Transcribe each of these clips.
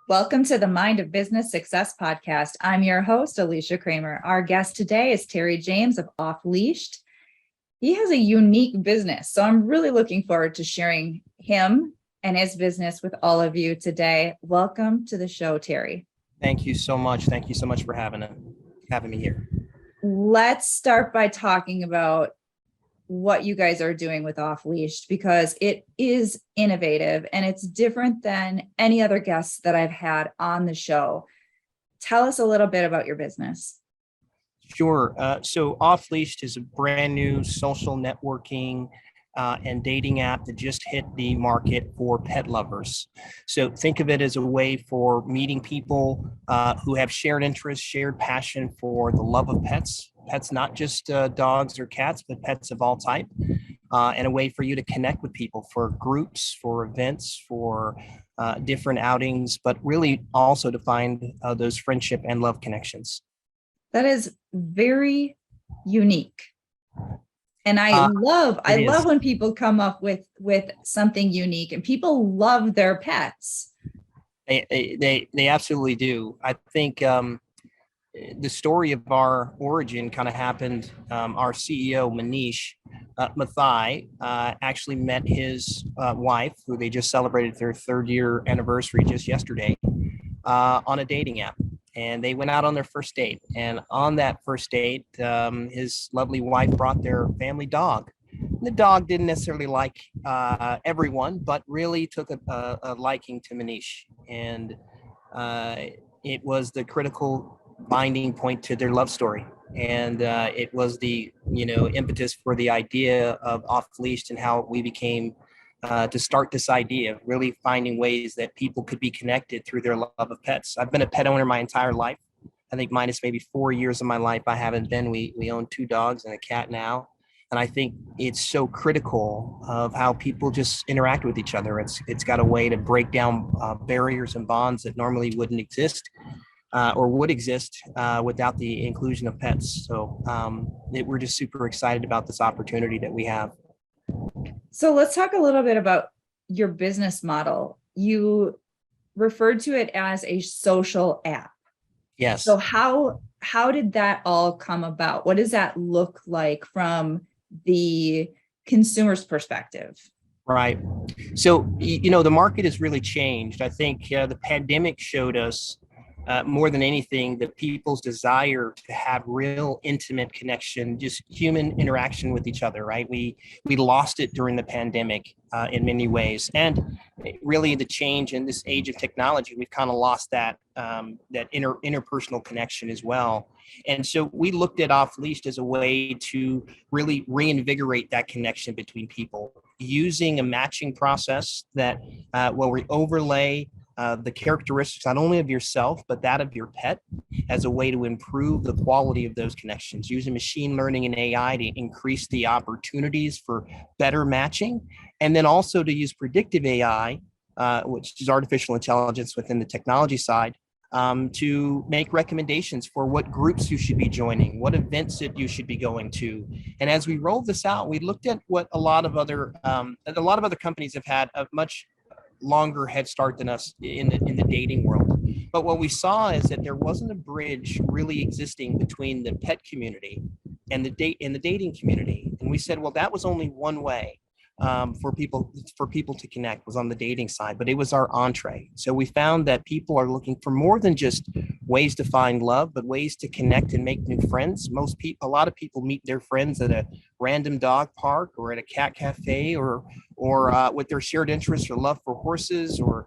Welcome to the Mind of Business Success podcast. I'm your host, Alicia Kramer. Our guest today is Terry James of Offleash'd. He has a unique business, so I'm really looking forward to sharing him and his business with all of you today. Welcome to the show, Terry. Thank you so much. Thank you so much for having me here. Let's start by talking about what you guys are doing with Offleash'd, because it is innovative and it's different than any other guests that I've had on the show. Tell us a little bit about your business. Sure. So Offleash'd is a brand new social networking and dating app that just hit the market for pet lovers. So think of it as a way for meeting people who have shared interests, shared passion for the love of pets. Pets, not just dogs or cats, but pets of all type, and a way for you to connect with people for groups, for events, for different outings, but really also to find those friendship and love connections. That is very unique. And I love when people come up with something unique, and people love their pets. They absolutely do. I think the story of our origin kind of happened. Our CEO, Manish Mathai, actually met his wife, who they just celebrated their 3rd year anniversary just yesterday, on a dating app. And they went out on their first date. And on that first date, his lovely wife brought their family dog. The dog didn't necessarily like everyone, but really took a liking to Manish. And it was the critical binding point to their love story. And it was the impetus for the idea of Offleash'd and how we became to start this idea of really finding ways that people could be connected through their love of pets. I've been a pet owner my entire life. I think minus maybe 4 years of my life I haven't been. We own 2 dogs and a cat now. And I think it's so critical of how people just interact with each other. It's got a way to break down barriers and bonds that normally wouldn't exist or would exist without the inclusion of pets. So we're just super excited about this opportunity that we have. So let's talk a little bit about your business model. You referred to it as a social app. Yes. So how did that all come about? What does that look like from the consumer's perspective? Right. So, the market has really changed. I think the pandemic showed us more than anything, the people's desire to have real intimate connection, just human interaction with each other, right? We lost it during the pandemic in many ways. And really the change in this age of technology, we've kind of lost that interpersonal connection as well. And so we looked at Offleash'd as a way to really reinvigorate that connection between people using a matching process that where we overlay the characteristics not only of yourself, but that of your pet as a way to improve the quality of those connections, using machine learning and AI to increase the opportunities for better matching, and then also to use predictive AI, which is artificial intelligence within the technology side, to make recommendations for what groups you should be joining, what events that you should be going to. And as we rolled this out, we looked at what a lot of other companies have had a much longer head start than us in the dating world. But what we saw is that there wasn't a bridge really existing between the pet community and the dating community. And we said, well, that was only one way for people to connect, was on the dating side, but it was our entree. So we found that people are looking for more than just ways to find love, but ways to connect and make new friends. A lot of people meet their friends at a random dog park or at a cat cafe or with their shared interests or love for horses or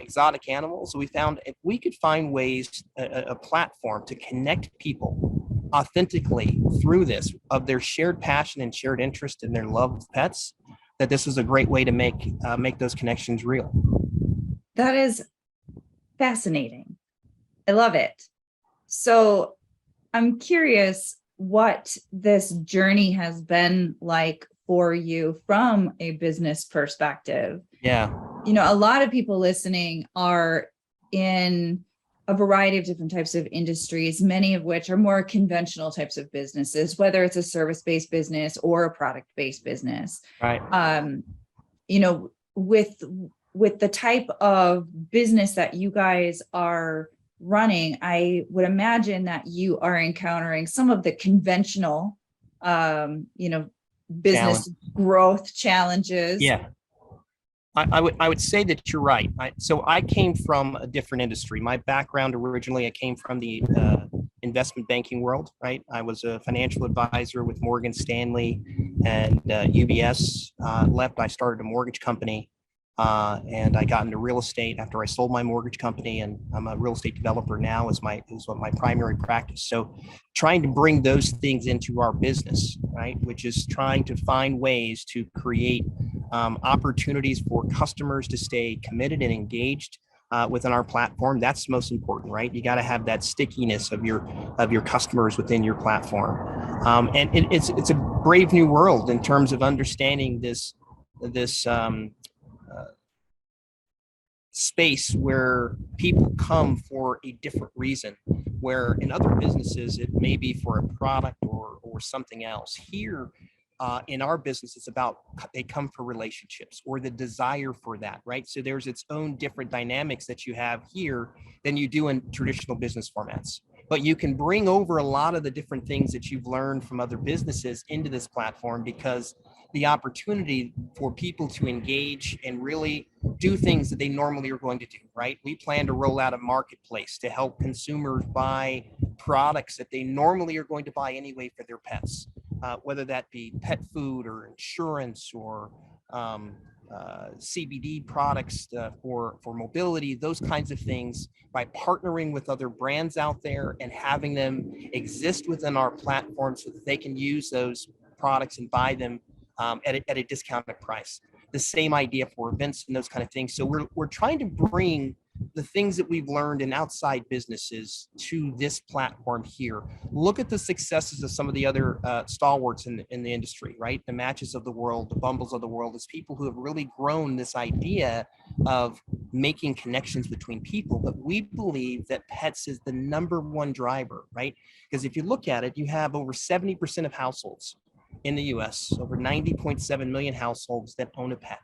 exotic animals. So we found if we could find ways, a platform to connect people authentically through this of their shared passion and shared interest in their love of pets, that this is a great way to make those connections real. That is fascinating. I love it. So I'm curious what this journey has been like for you from a business perspective. Yeah. A lot of people listening are in a variety of different types of industries, many of which are more conventional types of businesses, whether it's a service-based business or a product-based business. Right. With with the type of business that you guys are running, I would imagine that you are encountering some of the conventional, business Challenge. growth challenges. Yeah. I would say that you're right. So I came from a different industry. My background originally, I came from the investment banking world, right? I was a financial advisor with Morgan Stanley and UBS. Left, I started a mortgage company, and I got into real estate after I sold my mortgage company, and I'm a real estate developer now is what my primary practice. So trying to bring those things into our business, right? Which is trying to find ways to create opportunities for customers to stay committed and engaged within our platform. That's most important, right? You got to have that stickiness of your customers within your platform, and it's a brave new world in terms of understanding this space where people come for a different reason, where in other businesses it may be for a product or something else. Here in our business, it's about they come for relationships or the desire for that, right? So there's its own different dynamics that you have here than you do in traditional business formats. But you can bring over a lot of the different things that you've learned from other businesses into this platform, because the opportunity for people to engage and really do things that they normally are going to do, right? We plan to roll out a marketplace to help consumers buy products that they normally are going to buy anyway for their pets, whether that be pet food or insurance or CBD products for mobility, those kinds of things, by partnering with other brands out there and having them exist within our platform so that they can use those products and buy them at a discounted price. The same idea for events and those kind of things. So we're trying to bring the things that we've learned in outside businesses to this platform here. Look at the successes of some of the other stalwarts in the industry, right? The Matches of the world, the Bumbles of the world, is people who have really grown this idea of making connections between people. But we believe that pets is the number one driver, right? Because if you look at it, you have over 70% of households in the US, over 90.7 million households that own a pet.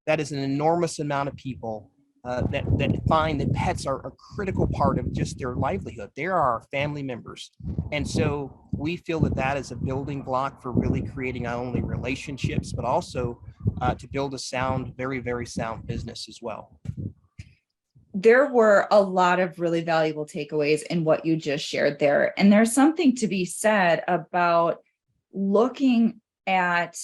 That is an enormous amount of people that find that pets are a critical part of just their livelihood. They are our family members. And so we feel that that is a building block for really creating not only relationships, but also to build a sound, very, very sound business as well. There were a lot of really valuable takeaways in what you just shared there. And there's something to be said about looking at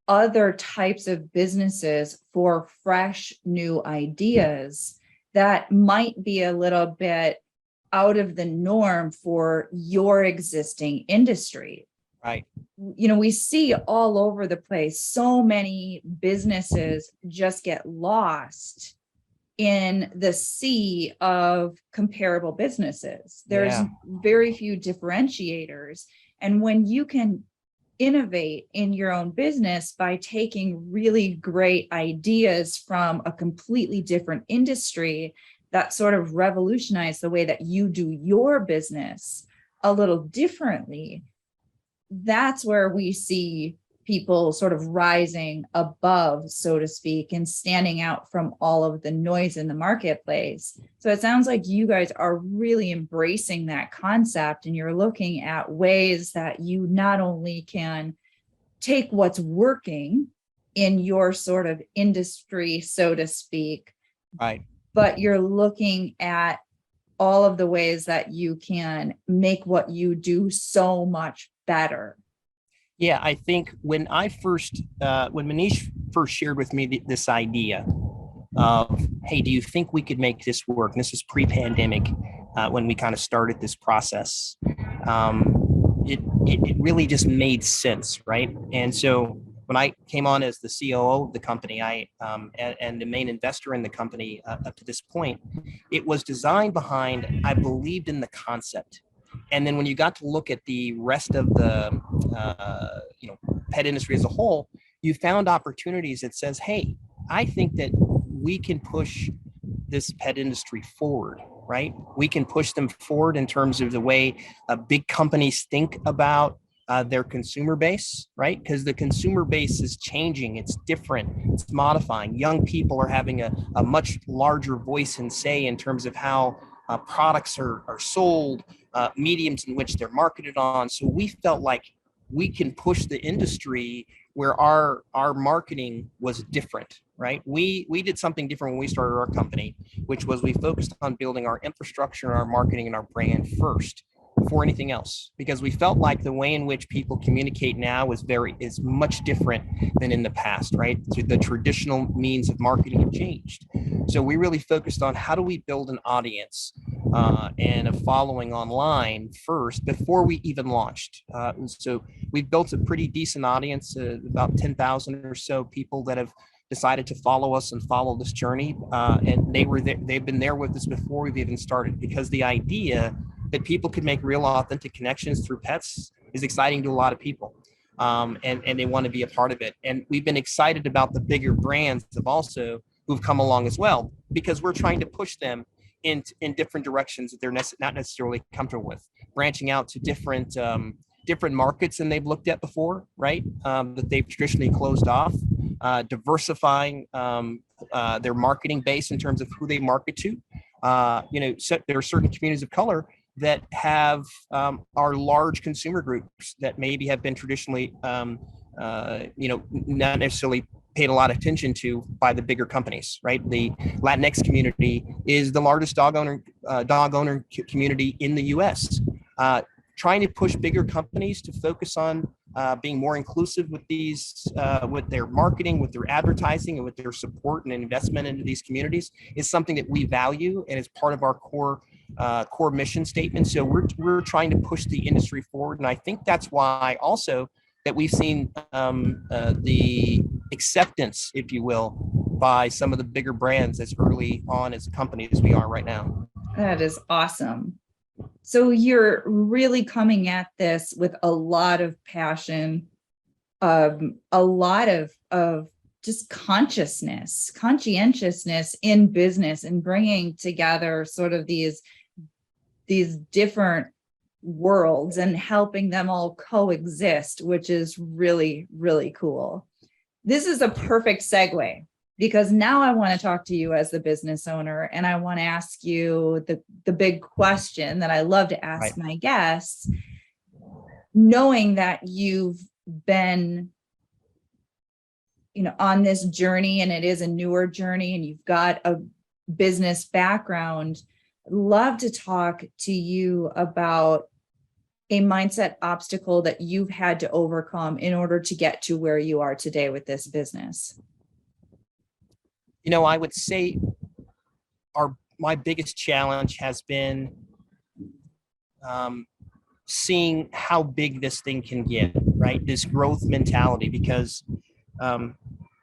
other types of businesses for fresh new ideas that might be a little bit out of the norm for your existing industry. Right. We see all over the place, so many businesses just get lost in the sea of comparable businesses. There's very few differentiators. And when you can innovate in your own business by taking really great ideas from a completely different industry that sort of revolutionize the way that you do your business a little differently, that's where we see people sort of rising above, so to speak, and standing out from all of the noise in the marketplace. So it sounds like you guys are really embracing that concept, and you're looking at ways that you not only can take what's working in your sort of industry, so to speak, right, but you're looking at all of the ways that you can make what you do so much better. Yeah, I think when Manish first shared with me this idea of, hey, do you think we could make this work? And this is pre-pandemic when we kind of started this process. It really just made sense, right? And so when I came on as the COO of the company, and the main investor in the company up to this point, it was designed behind, I believed in the concept. And then when you got to look at the rest of the pet industry as a whole, you found opportunities that says, hey, I think that we can push this pet industry forward, right? We can push them forward in terms of the way big companies think about their consumer base, right? Because the consumer base is changing. It's different. It's modifying. Young people are having a much larger voice and say in terms of how products are sold, mediums in which they're marketed on. So we felt like we can push the industry where our marketing was different, right? We did something different when we started our company, which was we focused on building our infrastructure and our marketing and our brand first before anything else, because we felt like the way in which people communicate now is much different than in the past, right? So the traditional means of marketing have changed. So we really focused on how do we build an audience and a following online first before we even launched. So we've built a pretty decent audience, about 10,000 or so people that have decided to follow us and follow this journey. And they've been there with us before we've even started, because the idea that people could make real authentic connections through pets is exciting to a lot of people. And they want to be a part of it. And we've been excited about the bigger brands who've come along as well, because we're trying to push them in different directions that they're not necessarily comfortable with, branching out to different markets than they've looked at before, right? That they've traditionally closed off, diversifying their marketing base in terms of who they market to. So there are certain communities of color that have our large consumer groups that maybe have been traditionally, not necessarily paid a lot of attention to by the bigger companies, right? The Latinx community is the largest dog owner community in the U.S. Trying to push bigger companies to focus on being more inclusive with these, with their marketing, with their advertising, and with their support and investment into these communities is something that we value and is part of our core mission statement. So we're trying to push the industry forward, and I think that's why also that we've seen the acceptance, if you will, by some of the bigger brands as early on as a company as we are right now. That is awesome. So you're really coming at this with a lot of passion, a lot of just conscientiousness in business, and bringing together sort of these different worlds and helping them all coexist, which is really, really cool. This is a perfect segue, because now I want to talk to you as the business owner, and I want to ask you the big question that I love to ask my guests, knowing that you've been, on this journey, and it is a newer journey, and you've got a business background. Love to talk to you about a mindset obstacle that you've had to overcome in order to get to where you are today with this business. I would say my biggest challenge has been seeing how big this thing can get, right? This growth mentality, because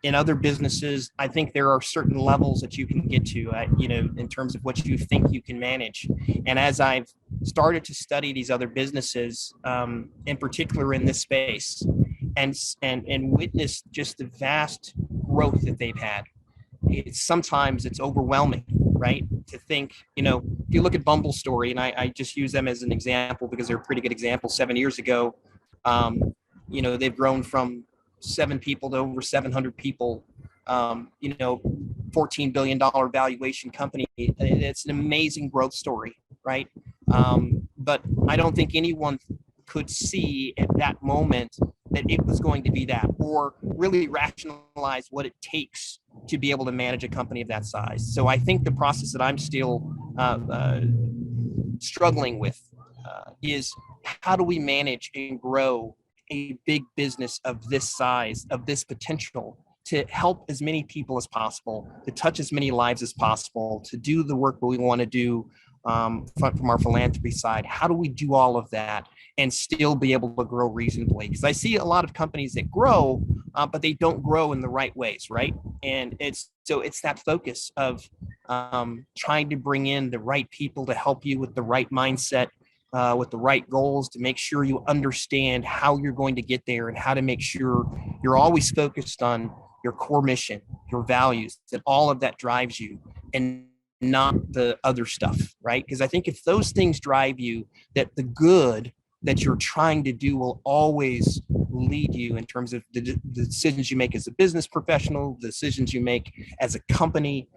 in other businesses, I think there are certain levels that you can get to, in terms of what you think you can manage. And as I've started to study these other businesses, in particular in this space, and witness just the vast growth that they've had, sometimes it's overwhelming, right? To think, if you look at Bumble's story, and I just use them as an example because they're a pretty good example. 7 years ago, they've grown from 7 people to over 700 people, $14 billion valuation company. It's an amazing growth story, right? But I don't think anyone could see at that moment that it was going to be that, or really rationalize what it takes to be able to manage a company of that size. So I think the process that I'm still struggling with is how do we manage and grow a big business of this size, of this potential, to help as many people as possible, to touch as many lives as possible, to do the work that we want to do from our philanthropy side. How do we do all of that and still be able to grow reasonably? Because I see a lot of companies that grow, but they don't grow in the right ways, right? And it's that focus of trying to bring in the right people to help you with the right mindset, with the right goals, to make sure you understand how you're going to get there, and how to make sure you're always focused on your core mission, your values, that all of that drives you, and not the other stuff, right? Because I think if those things drive you, that the good that you're trying to do will always lead you in terms of the decisions you make as a business professional, the decisions you make as a company,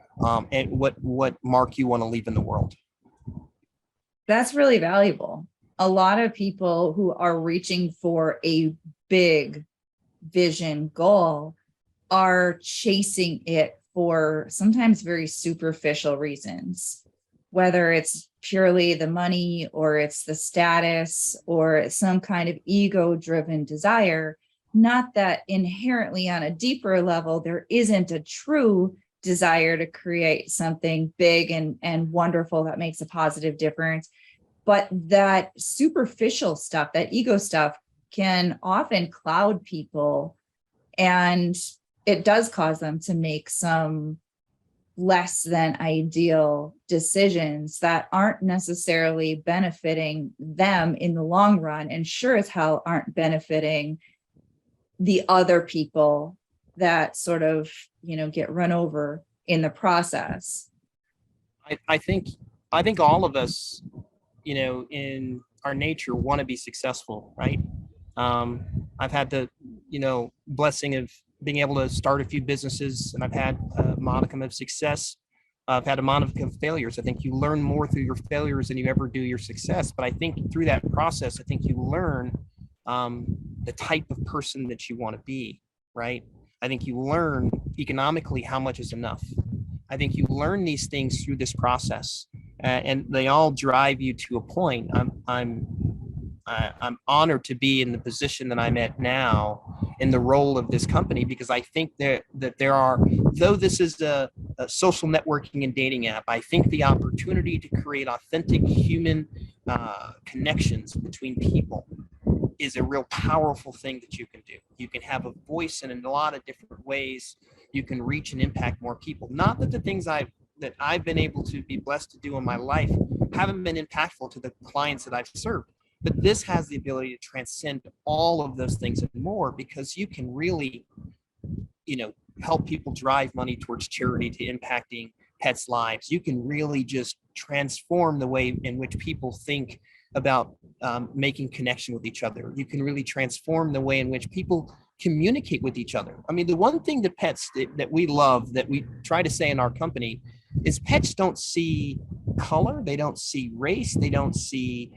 and what mark you want to leave in the world. That's really valuable. A lot of people who are reaching for a big vision goal are chasing it for sometimes very superficial reasons, whether it's purely the money or it's the status or some kind of ego-driven desire. Not that inherently on a deeper level, there isn't a true desire to create something big and wonderful that makes a positive difference. But that superficial stuff, that ego stuff, can often cloud people, and it does cause them to make some less than ideal decisions that aren't necessarily benefiting them in the long run, and sure as hell aren't benefiting the other people that sort of, get run over in the process. I think all of us, in our nature, want to be successful, right? I've had the, blessing of being able to start a few businesses, and I've had a modicum of success. I've had a modicum of failures. I think you learn more through your failures than you ever do your success. But I think through that process, I think you learn the type of person that you want to be, right? I think you learn economically how much is enough. I think you learn these things through this process, and they all drive you to a point. I'm honored to be in the position that I'm at now in the role of this company, because I think that there are, though this is a social networking and dating app, I think the opportunity to create authentic human connections between people is a real powerful thing that you can do. You can have a voice, and in a lot of different ways, you can reach and impact more people. Not that the things that I've been able to be blessed to do in my life haven't been impactful to the clients that I've served. But this has the ability to transcend all of those things and more, because you can really, help people drive money towards charity, to impacting pets' lives. You can really just transform the way in which people think about making connection with each other. You can really transform the way in which people communicate with each other. I mean, the one thing that pets that we love, that we try to say in our company, is pets don't see color, they don't see race, they don't see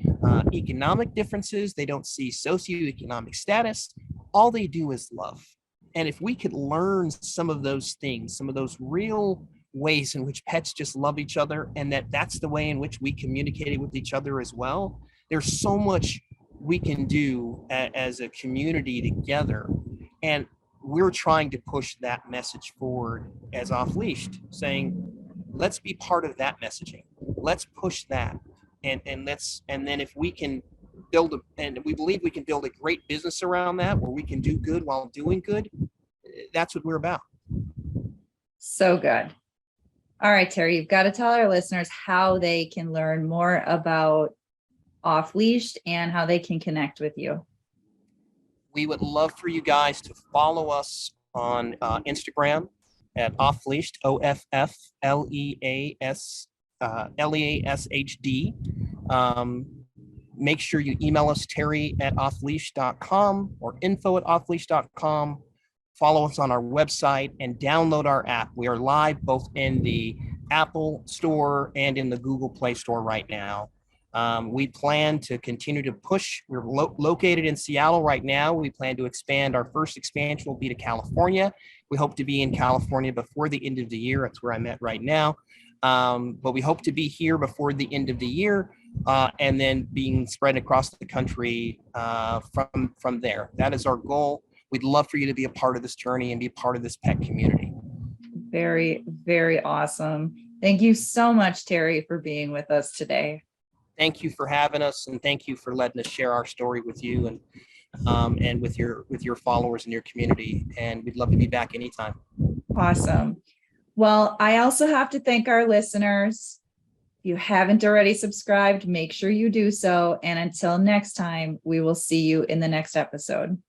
economic differences, they don't see socioeconomic status. All they do is love. And if we could learn some of those things, some of those real ways in which pets just love each other, and that's the way in which we communicate with each other as well, there's so much we can do as a community together. And we're trying to push that message forward as Offleash'd, saying, let's be part of that messaging. Let's push that. And then if we can and we believe we can build a great business around that, where we can do good while doing good, that's what we're about. So good. All right, Terry, you've got to tell our listeners how they can learn more about Offleash'd and how they can connect with you. We would love for you guys to follow us on Instagram at Offleash'd, OFFLEASHD. Make sure you email us, terry@offleash'd.com or info@offleash'd.com. Follow us on our website and download our app. We are live both in the Apple Store and in the Google Play Store right now. We plan to continue to push. We're located in Seattle right now. We plan to expand. Our first expansion will be to California. We hope to be in California before the end of the year. That's where I'm at right now. But we hope to be here before the end of the year, and then being spread across the country from there. That is our goal. We'd love for you to be a part of this journey and be part of this pet community. Very, very awesome. Thank you so much, Terry, for being with us today. Thank you for having us, and thank you for letting us share our story with you and with your followers and your community. And we'd love to be back anytime. Awesome. Well, I also have to thank our listeners. If you haven't already subscribed, make sure you do so. And until next time, we will see you in the next episode.